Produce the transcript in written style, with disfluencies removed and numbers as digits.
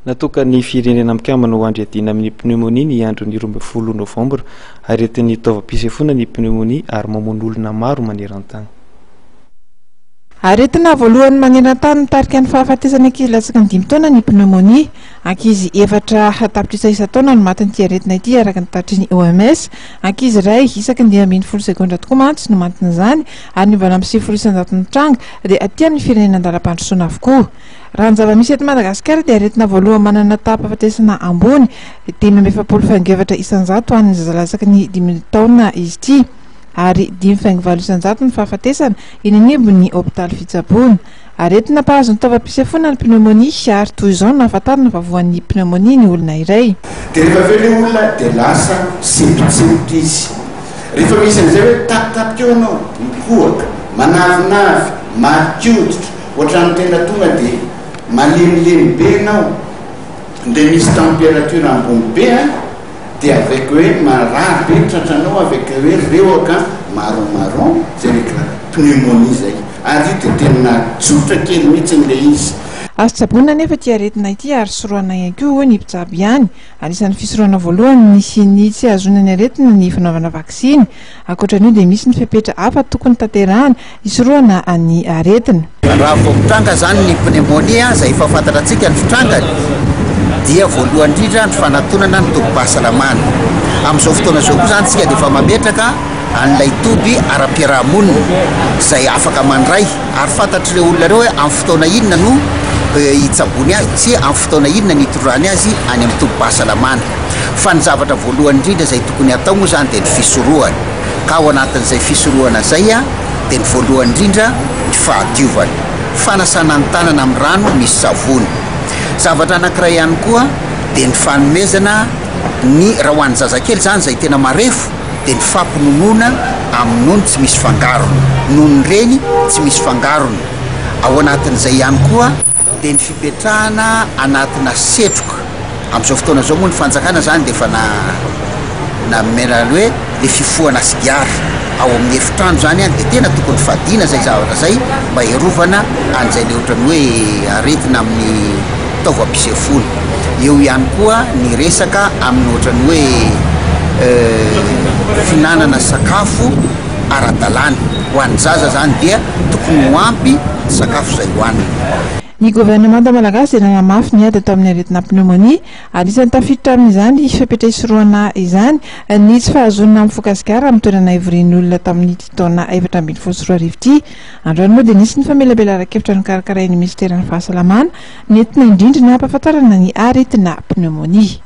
natoka ny firenena mikambana ho andriadina amin'ny pneumonie ny andro ny 12 novambra aretin'ny taovam-pisefoana ny pneumonie ary mamono olona maro maneran-tany. Aretina voalohany maneran-tany mitarika ny fahafatesana ankizy latsaka ny 5 taona ny pneumonie. Ankizy efatra tapitra isa-taona no matin'ity aretina ity araka ny taritry ny OMS. Ankizy iray isaky ny 10 sekondra tokoa mantsy no mantiny izany ary nivana amin'ny 9 isan-jaton'ny tranga dia aty amin'ny firenena andalam-pandrosoana avokoa. Raha ny zava-misy eto Madagasikara dia aretina voalohany manana tapafatesana ambony 7 isan-jato an'ny zazalatsaka ny 5 taona izy ity. Ary 5.7 isan-jato ny fahafatesana eny anivon'ny hôpitaly Fitsabona. Aretina mpahazo ny taovam-pisefoana ny pneumonie ary toy izao no nahafantarana fa voan'ny pneumonie ny olona iray. Dia rehefa avy eo ilay olona dia lasa sempotsempotry izy. Rehefa misy an'izay hoe tapitapika eo anao, mikohaka, manavinavy, maty-hoditra, ohatrany tena tonga dia malemilemy be anao, dia misy température ambony be dia avec hoe marary be tratranao avec hoe reoka marron zay rehefa pneumonie zay ary dia tena tsotra kely mihitsy n'ilay izy. Azo tsaboina nefa ity aretina ity ary soroana ihany koa ny mpitsabo ihany. Anisan'ny fisoroana voalohany nisy ny tsy azona ny aretina ny fanaovana vaksiny. Ankoatran'io dia misy ny fepetra hafa tokony tanterahana isoroana ny aretina. Raha vao mitranga zany ny pneumonie izay efa fantatratsika ny fitrangany dia voalohany indrindra ny fanatonana ny tobim-pahasalamana. Amin'izao fotoana izao koa zany tsika dia efa mametraka an'ilay toby ara-piarahamonina izay afaka mandray ary fantatr'ireo olona ireo hoe amin'ny fotoana inona no hitsabony azy sy amin'ny fotoana inona ny hitorany azy any amin'ny tobim-pahasalamana. Fa ny zavatra voalohany indrindra izay tokony atao moa zany dia ny fisorohana. Ka ao anatin'izay fisorohana izay dia ny voalohany indrindra ny fahadiovana, fanasana ny tanana amin'ny rano misy savony. Zavatra anankiray ihany koa dia ny fanomezana ny raha ho an'ny zazakely zany izay tena marefo dia ny fampinonoana amin'ny nono tsy misy fangarony, nono reny tsy misy fangarony. Ao anatin'izay ihany koa dia ny fipetrahana anatina setroka. Amin'izao fotoana izao moa ny fanjakana zany dia efa namena hoe le fifohana sigara ao amin'ny efitrano zany dia tena tokony fadiana zay zavatra zay mba hiarovana an'izay le ohatrany hoe aretina amin'ny taovam-pisefoana. Eo ihany koa ny resaka amin'ny ohatrany hoe finanana sakafo ara-dalàna ho an'ny zaza zany dia tokony ho ampy sakafo izay hoanina. Ny gouvernemanta malagasy dia nanamafy ny ady atao amin'ny aretina pneumonie. Anisan'ny tafiditra amin'izany fepetra isoroana izany ny tsy fahazonana amin'ny fokasigara amin'ny toerana ivorian'ny olona tamin'ny taona 2024 ity. Androany moa dia nisy ny famelabelaran-kevitra ny karakarain'ny ministera ny fahasalamana nentina indrindra ny ampahafantarana ny aretina pneumonie.